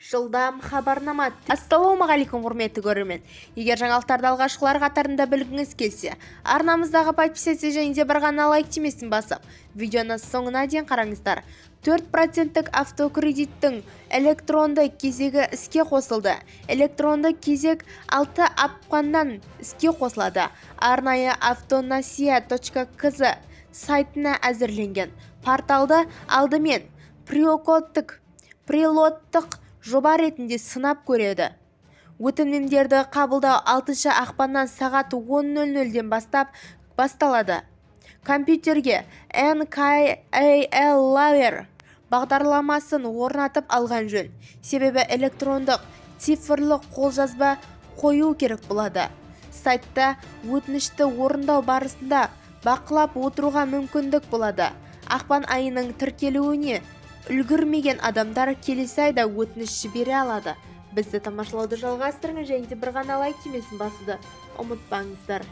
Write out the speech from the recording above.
Жылдам хабарнама. Ассалаумағалейкум құрметті көрермен. Егер жаңалықтарды алғашқылар қатарында білгіңіз келсе, арнамыздағы подписаться және де бір ғана лайк түймесін басып, видеоны соңына дейін қараңыздар. 4% автокредиттің электронды кезегі іске қосылды. Электронды кезек 6 ақпаннан іске қосылады. Арнайы автонасия.кз сайтына әзірленген. Порталды алдымен пилоттық жоба ретінде сынап көреді. Өтінімдерді қабылдау 6 ақпаннан сағат 10:00-ден басталады. Компьютерге NKAL Layer бағдарламасын орнатып алған жөн. Себебі электрондық цифрлық қолжазба қою керек болады. Сайтта өтінішті орындау барысында бақылап отыруға мүмкіндік болады. Ақпан айының тіркелуіне үлгірмеген адамдар келесі айда өтініш жібере алады. Бізді тамашалауды жалғастырыңыз және де бір ғана лайк түймесін басуды ұмытпаңыздар.